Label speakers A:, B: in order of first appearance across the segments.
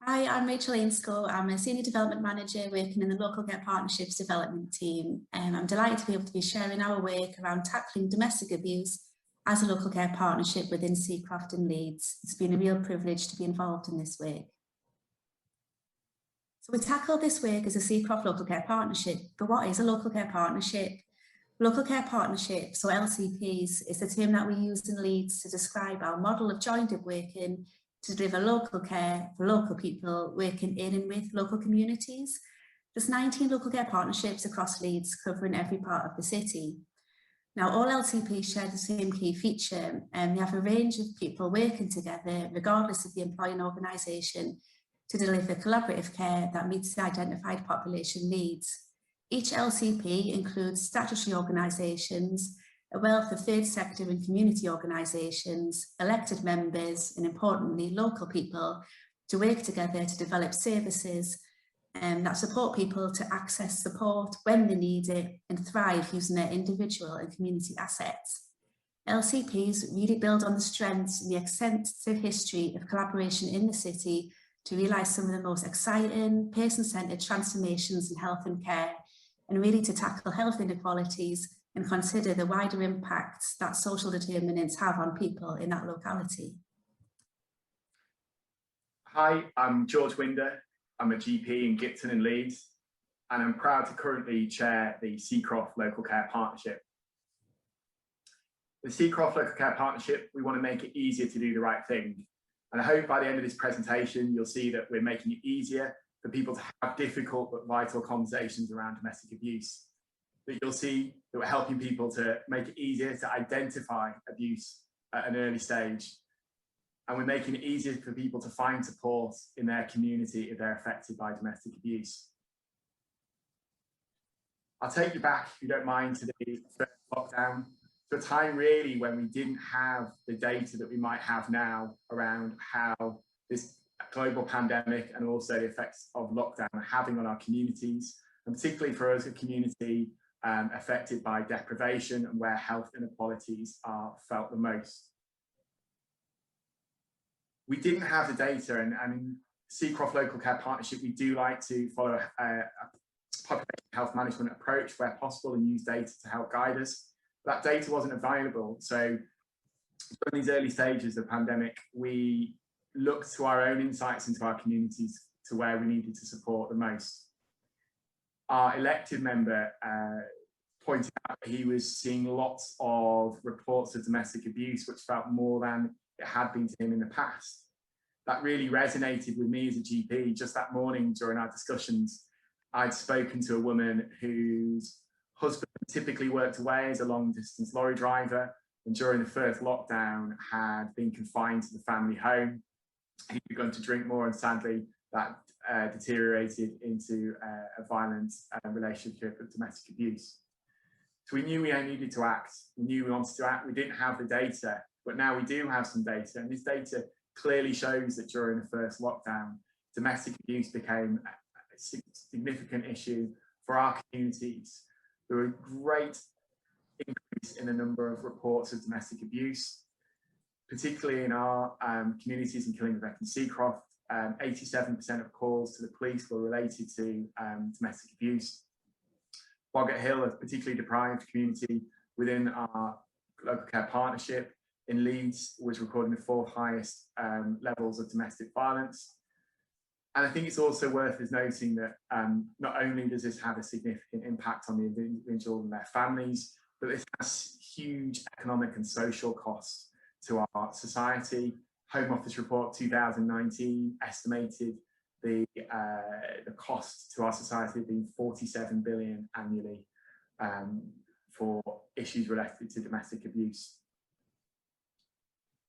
A: Hi, I'm Rachel Ainscough. I'm a Senior Development Manager working in the Local Care Partnerships Development team. I'm delighted to be able to be sharing our work around tackling domestic abuse as a local care partnership within Seacroft and Leeds. It's been a real privilege to be involved in this work. So we tackle this work as a Seacroft Local Care Partnership, but what is a local care partnership? Local care partnerships, or LCPs, is the term that we use in Leeds to describe our model of joined-up working to deliver local care for local people working in and with local communities. There's 19 local care partnerships across Leeds covering every part of the city. Now, all LCPs share the same key feature, and they have a range of people working together, regardless of the employing organisation, to deliver collaborative care that meets the identified population needs. Each LCP includes statutory organisations, a wealth of third sector and community organisations, elected members, and importantly, local people to work together to develop services that support people to access support when they need it and thrive using their individual and community assets. LCPs really build on the strengths and the extensive history of collaboration in the city to realise some of the most exciting, person-centred transformations in health and care, and really to tackle health inequalities and consider the wider impacts that social determinants have on people in that locality.
B: Hi, I'm George Winder. I'm a GP in Gipton and Leeds, and I'm proud to currently chair the Seacroft Local Care Partnership. The Seacroft Local Care Partnership, we want to make it easier to do the right thing. And I hope by the end of this presentation, you'll see that we're making it easier for people to have difficult but vital conversations around domestic abuse. That you'll see that we're helping people to make it easier to identify abuse at an early stage. And we're making it easier for people to find support in their community if they're affected by domestic abuse. I'll take you back, if you don't mind, to the first lockdown, to a time really when we didn't have the data that we might have now around how this global pandemic and also the effects of lockdown are having on our communities, and particularly for us, a community affected by deprivation and where health inequalities are felt the most. We didn't have the data, and in Seacroft Local Care Partnership, we do like to follow a population health management approach where possible and use data to help guide us. That data wasn't available. So during these early stages of the pandemic, we looked to our own insights into our communities to where we needed to support the most. Our elected member pointed out that he was seeing lots of reports of domestic abuse, which felt more than it had been to him in the past. That really resonated with me as a GP. Just that morning during our discussions, I'd spoken to a woman whose husband typically worked away as a long distance lorry driver, and during the first lockdown had been confined to the family home. He'd begun to drink more, and sadly that deteriorated into a violent relationship of domestic abuse. So we knew we needed to act. We knew we wanted to act. We didn't have the data, but now we do have some data, and this data clearly shows that during the first lockdown, domestic abuse became a significant issue for our communities. There were a great increase in the number of reports of domestic abuse, particularly in our communities in Killingworth and Seacroft. 87% of calls to the police were related to domestic abuse. Boggart Hill, a particularly deprived community within our local care partnership in Leeds, was recording the 4th highest levels of domestic violence. And I think it's also worth us noting that not only does this have a significant impact on the individual and their families, but this has huge economic and social costs to our society. Home Office report 2019 estimated the cost to our society being 47 billion annually for issues related to domestic abuse.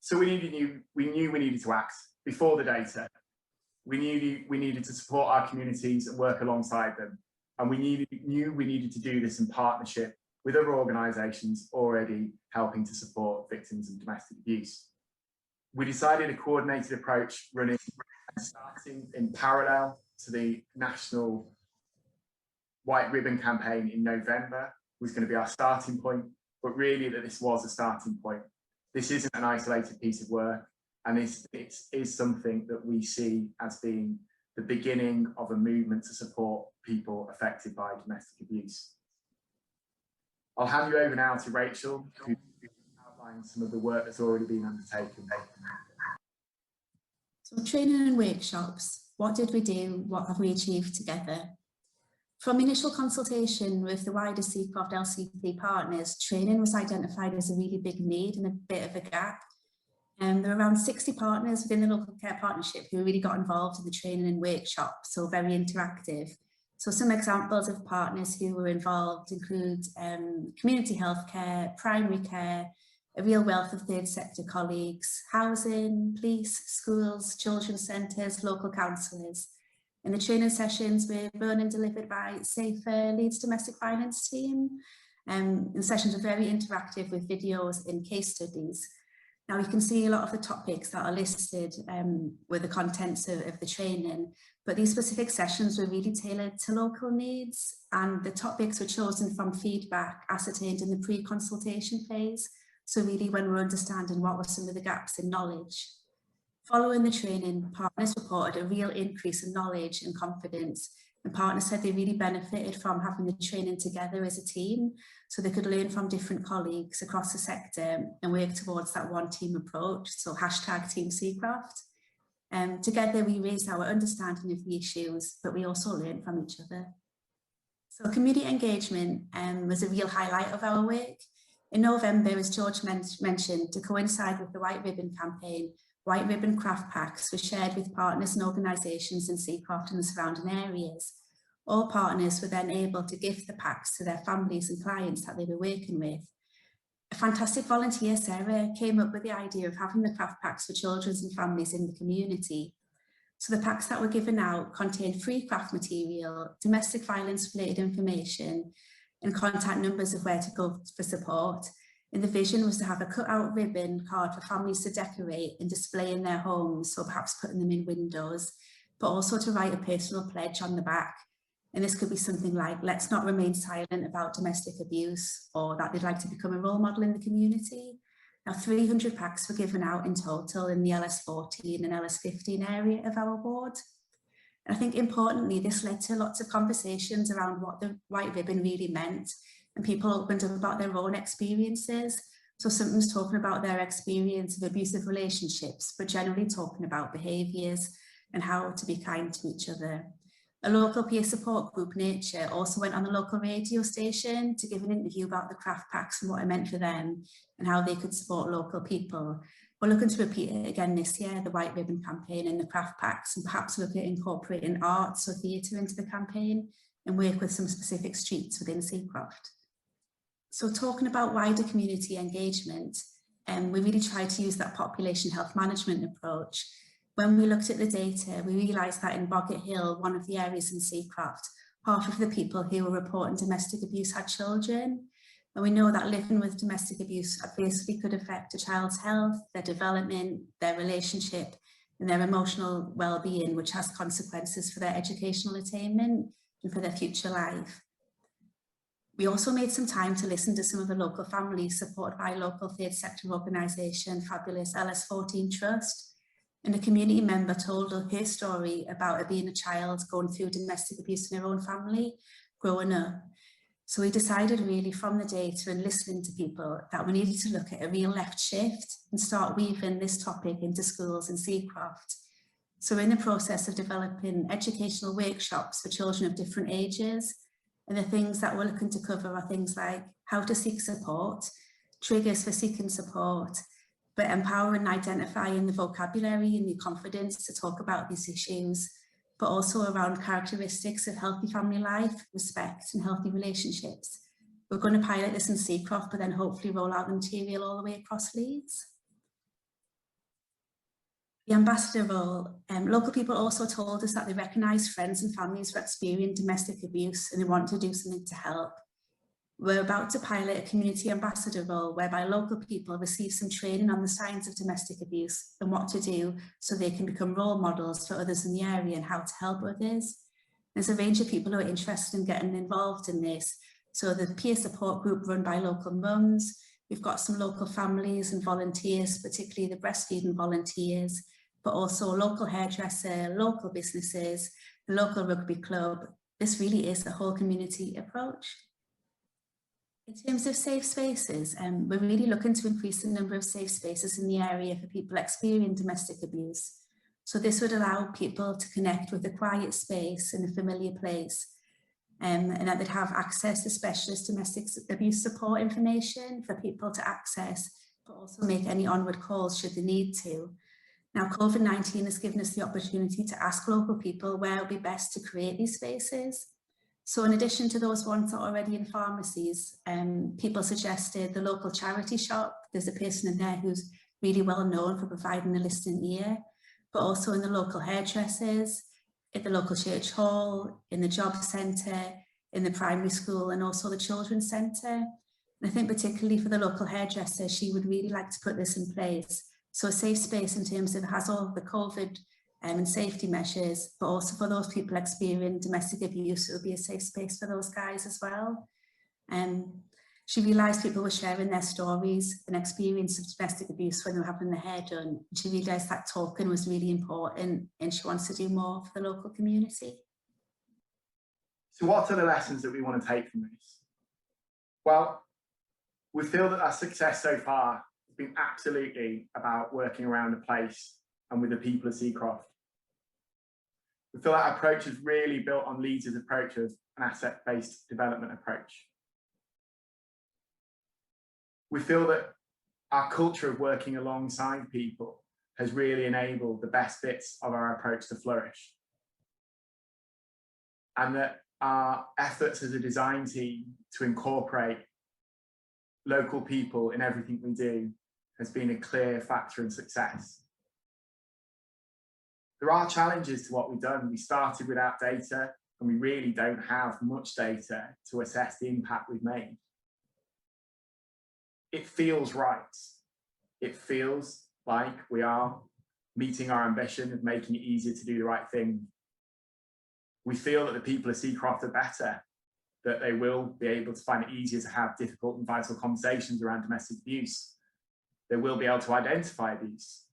B: So we knew we needed to act before the data. We knew we needed to support our communities and work alongside them. And we knew we needed to do this in partnership with other organisations already helping to support victims of domestic abuse. We decided a coordinated approach running and starting in parallel to the national White Ribbon campaign in November was going to be our starting point, but really that this was a starting point. This isn't an isolated piece of work. And it is something that we see as being the beginning of a movement to support people affected by domestic abuse. I'll hand you over now to Rachel, who outlines some of the work that's already been undertaken.
A: So training and workshops, what did we do? What have we achieved together? From initial consultation with the wider Seacroft LCP partners, training was identified as a really big need and a bit of a gap. There were around 60 partners within the local care partnership who really got involved in the training and workshops, so very interactive. So some examples of partners who were involved include community healthcare, primary care, a real wealth of third sector colleagues, housing, police, schools, children's centres, local councillors. And the training sessions were run and delivered by Safer Leeds Domestic Violence Team. The sessions were very interactive with videos and case studies. Now you can see a lot of the topics that are listed were the contents of the training, but these specific sessions were really tailored to local needs, and the topics were chosen from feedback ascertained in the pre-consultation phase. So really when we're understanding what were some of the gaps in knowledge. Following the training, partners reported a real increase in knowledge and confidence, and partners said they really benefited from having the training together as a team, so they could learn from different colleagues across the sector and work towards that one team approach, so hashtag Team Seacroft. Together we raised our understanding of the issues, but we also learned from each other. So community engagement was a real highlight of our work. In November, as George mentioned, to coincide with the White Ribbon campaign, White Ribbon craft packs were shared with partners and organisations in Seacroft and the surrounding areas. All partners were then able to gift the packs to their families and clients that they were working with. A fantastic volunteer, Sarah, came up with the idea of having the craft packs for children and families in the community. So the packs that were given out contained free craft material, domestic violence related information, and contact numbers of where to go for support. And the vision was to have a cut-out ribbon card for families to decorate and display in their homes, so perhaps putting them in windows, but also to write a personal pledge on the back. And this could be something like, let's not remain silent about domestic abuse, or that they'd like to become a role model in the community. Now 300 packs were given out in total in the LS14 and LS15 area of our ward. And I think importantly, this led to lots of conversations around what the White Ribbon really meant, and people opened up about their own experiences. So sometimes talking about their experience of abusive relationships, but generally talking about behaviours and how to be kind to each other. A local peer support group, Nature, also went on the local radio station to give an interview about the craft packs and what it meant for them and how they could support local people. We're looking to repeat it again this year, the White Ribbon campaign and the craft packs, and perhaps look at incorporating arts or theatre into the campaign and work with some specific streets within Seacroft. So talking about wider community engagement, we really tried to use that population health management approach. When we looked at the data, we realised that in Boggart Hill, one of the areas in Seacroft, half of the people who were reporting domestic abuse had children. And we know that living with domestic abuse obviously could affect a child's health, their development, their relationship, and their emotional well-being, which has consequences for their educational attainment and for their future life. We also made some time to listen to some of the local families supported by a local third sector organisation, fabulous LS14 Trust. And a community member told her story about her being a child going through domestic abuse in her own family, growing up. So we decided really from the data and listening to people that we needed to look at a real left shift and start weaving this topic into schools in Seacroft. So we're in the process of developing educational workshops for children of different ages. And the things that we're looking to cover are things like how to seek support, triggers for seeking support, but empowering and identifying the vocabulary and the confidence to talk about these issues, but also around characteristics of healthy family life, respect and healthy relationships. We're going to pilot this in Seacroft, but then hopefully roll out the material all the way across Leeds. The ambassador role, local people also told us that they recognise friends and families who experience domestic abuse and they want to do something to help. We're about to pilot a community ambassador role whereby local people receive some training on the signs of domestic abuse and what to do so they can become role models for others in the area and how to help others. There's a range of people who are interested in getting involved in this. So the peer support group run by local mums, We've got some local families and volunteers, particularly the breastfeeding volunteers, but also local hairdresser, local businesses, the local rugby club. This really is a whole community approach. In terms of safe spaces, we're really looking to increase the number of safe spaces in the area for people experiencing domestic abuse. So this would allow people to connect with a quiet space in a familiar place, and that they'd have access to specialist domestic abuse support information for people to access, but also make any onward calls should they need to. Now, COVID-19 has given us the opportunity to ask local people where it would be best to create these spaces. So in addition to those ones that are already in pharmacies, people suggested the local charity shop. There's a person in there who's really well known for providing a listening ear, but also in the local hairdressers, at the local church hall, in the job centre, in the primary school, and also the children's centre. And I think particularly for the local hairdresser, she would really like to put this in place. So a safe space in terms of it has all the COVID and safety measures, but also for those people experiencing domestic abuse, it would be a safe space for those guys as well. She realised people were sharing their stories and experience of domestic abuse when they were having their hair done. She realised that talking was really important, and she wants to do more for the local community.
B: So what are the lessons that we want to take from this? Well, we feel that our success so far has been absolutely about working around the place and with the people of Seacroft. We feel that our approach is really built on Leeds' approach of an asset-based development approach. We feel that our culture of working alongside people has really enabled the best bits of our approach to flourish. And that our efforts as a design team to incorporate local people in everything we do has been a clear factor in success. There are challenges to what we've done. We started without data, and we really don't have much data to assess the impact we've made. It feels right. It feels like we are meeting our ambition of making it easier to do the right thing. We feel that the people of Seacroft are better, that they will be able to find it easier to have difficult and vital conversations around domestic abuse. They will be able to identify these,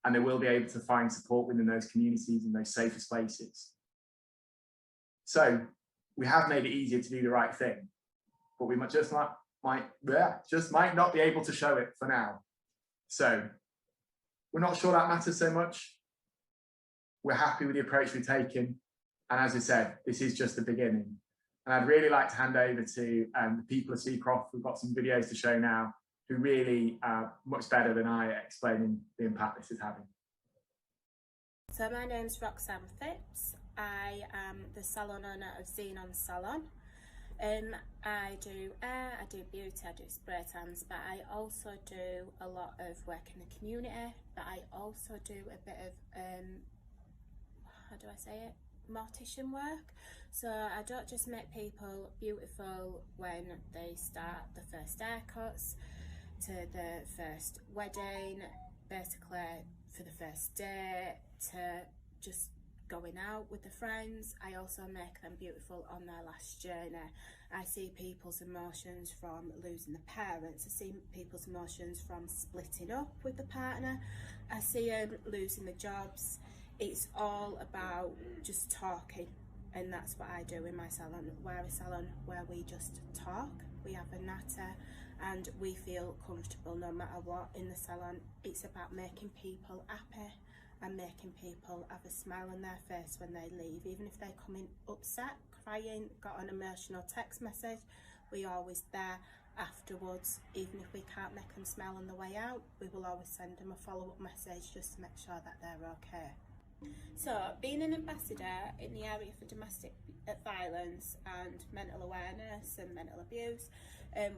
B: and they will be able to find support within those communities and those safer spaces. So we have made it easier to do the right thing, but we might not be able to show it for now. So we're not sure that matters so much. We're happy with the approach we've taken. And as I said, this is just the beginning. And I'd really like to hand over to the people of Seacroft. We've got some videos to show now, who really are much better than I at explaining the impact this is having.
C: So my name's Roxanne Phipps. I am the salon owner of Xenon Salon. I do hair, I do beauty, I do spray tans, but I also do a lot of work in the community, but I also do a bit of, how do I say it? Mortician work. So I don't just make people beautiful when they start the first haircuts, to the first wedding, basically for the first day, to just going out with the friends. I also make them beautiful on their last journey. I see people's emotions from losing the parents. I see people's emotions from splitting up with the partner. I see them losing the jobs. It's all about just talking, and that's what I do in my salon. We're a salon where we just talk. We have a natter and we feel comfortable no matter what in the salon. It's about making people happy and making people have a smile on their face when they leave. Even if they come in upset, crying, got an emotional text message, we're always there afterwards. Even if we can't make them smile on the way out, we will always send them a follow-up message just to make sure that they're okay. So being an ambassador in the area for domestic violence and mental awareness and mental abuse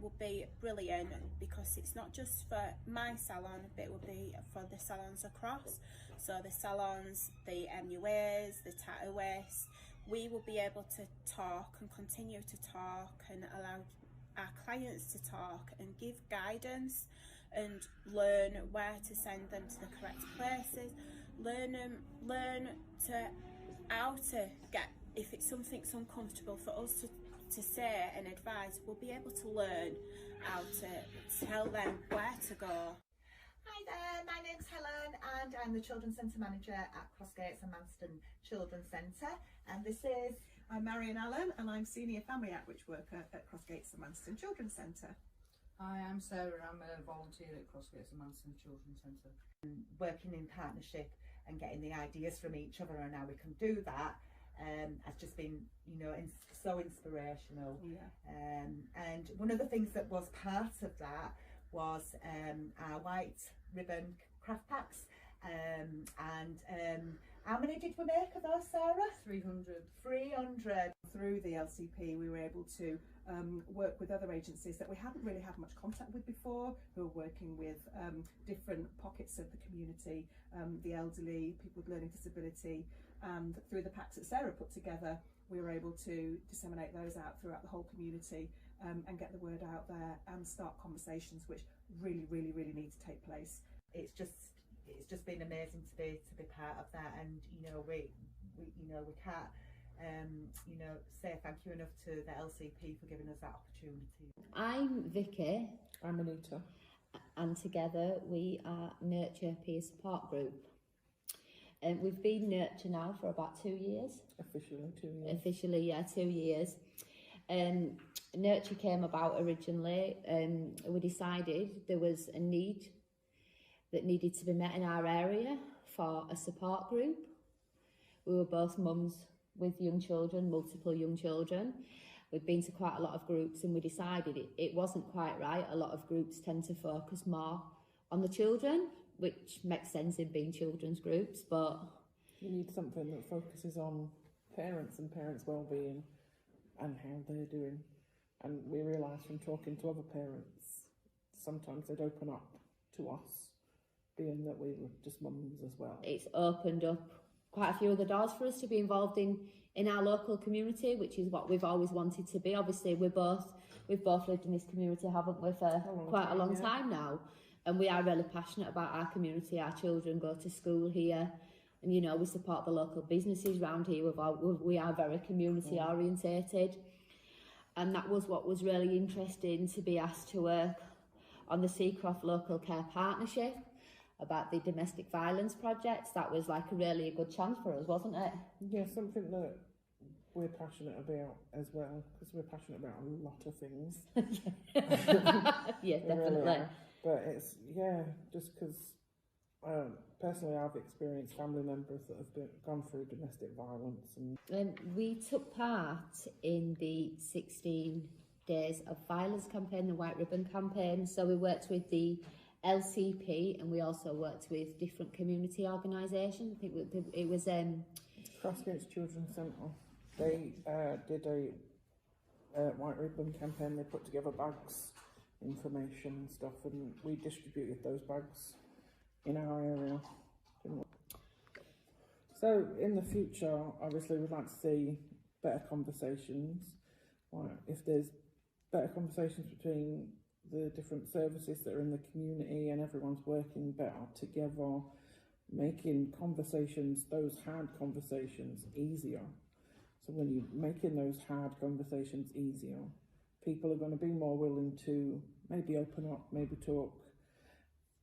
C: would be brilliant, because it's not just for my salon, but it will be for the salons across. So the salons, the MUAs, the tattooists, we will be able to talk and continue to talk and allow our clients to talk and give guidance and learn where to send them to the correct places, learn to how to get, if it's something's uncomfortable, for us to to say and advise will be able to learn how to tell them where to go.
D: Hi there, my name's Helen and I'm the Children's Centre Manager at Crossgates and Manston Children's Centre, and this is...
E: I'm Marion Allen and I'm Senior Family Outreach Worker at Crossgates and Manston Children's Centre.
F: Hi, I'm Sarah, I'm a volunteer at Crossgates and Manston Children's Centre.
D: Working in partnership and getting the ideas from each other and how we can do that has just been, you know, so inspirational.
E: Yeah.
D: And one of the things that was part of that was our white ribbon craft packs. How many did we make of those, Sarah?
F: 300.
D: 300.
E: Through the LCP we were able to work with other agencies that we hadn't really had much contact with before, who are working with different pockets of the community, the elderly, people with learning disability, and through the packs that Sarah put together we were able to disseminate those out throughout the whole community and get the word out there and start conversations which really need to take place.
D: It's just been amazing to be part of that, and we can't say thank you enough to the LCP for giving us that opportunity.
G: I'm Vicky.
H: I'm Anita.
G: And together we are Nurture Peer Support Group. We've been Nurture now for about 2 years.
H: Officially 2 years.
G: Officially, yeah, 2 years. Nurture came about originally, we decided there was a need that needed to be met in our area for a support group. We were both mums with young children, multiple young children. We'd been to quite a lot of groups and we decided it wasn't quite right. A lot of groups tend to focus more on the children, which makes sense in being children's groups, but...
H: You need something that focuses on parents and parents' well-being and how they're doing. And we realised from talking to other parents, sometimes they'd open up to us, being that we were just mums as well. It's
G: opened up quite a few other doors for us to be involved in our local community, which is what we've always wanted to be. Obviously, we've both lived in this community, haven't we, for quite a long time now, and we are really passionate about our community. Our children go to school here, and we support the local businesses around here. We are very community orientated, and that was what was really interesting, to be asked to work on the Seacroft Local Care Partnership about the domestic violence projects. That was like a really good chance for us, wasn't it?
H: Yeah, something that we're passionate about as well, because we're passionate about a lot of things.
G: Yeah, definitely.
H: Really, but it's, just because personally I've experienced family members that have gone through domestic violence.
G: And we took part in the 16 Days of Violence campaign, the White Ribbon campaign. So we worked with the LCP and we also worked with different community organisations. I think it was
H: Crossgates Children's Centre. They did a White Ribbon campaign. They put together bags, information and stuff, and we distributed those bags in our area. So in the future, obviously we'd like to see better conversations. If there's better conversations between the different services that are in the community and everyone's working better together, making conversations, those hard conversations, easier. So when you're making those hard conversations easier, people are going to be more willing to maybe open up, maybe talk,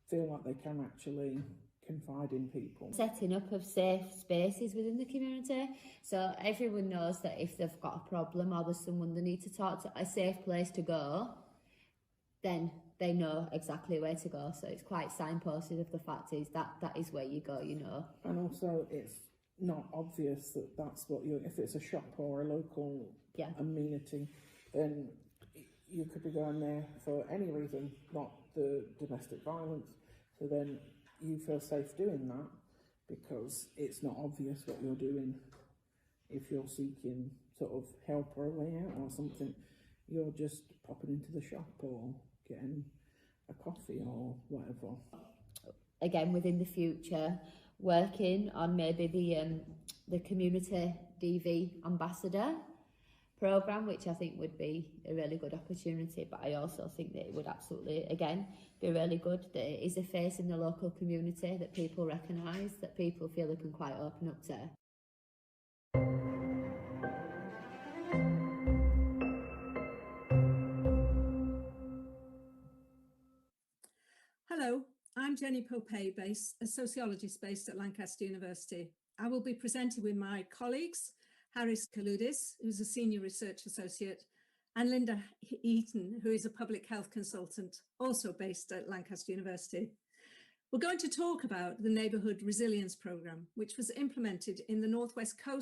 H: feel like they can actually confide in people.
G: Setting up of safe spaces within the community, so everyone knows that if they've got a problem or there's someone they need to talk to, a safe place to go, then they know exactly where to go. So it's quite signposted of the fact is that is where you go, And
H: also it's not obvious that that's what if it's a shop or a local amenity, then you could be going there for any reason, not the domestic violence. So then you feel safe doing that because it's not obvious what you're doing. If you're seeking sort of help or a way out or something, you're just popping into the shop or getting a coffee or whatever.
G: Again, within the future, working on maybe the community DV ambassador programme, which I think would be a really good opportunity, but I also think that it would absolutely, again, be really good that it is a face in the local community that people recognise, that people feel they can quite open up to.
I: Hello, I'm Jenny Popey, a sociologist based at Lancaster University. I will be presenting with my colleagues, Harris Kaludis, who's a Senior Research Associate, and Linda Eaton, who is a Public Health Consultant, also based at Lancaster University. We're going to talk about the Neighbourhood Resilience Programme, which was implemented in the North West Coast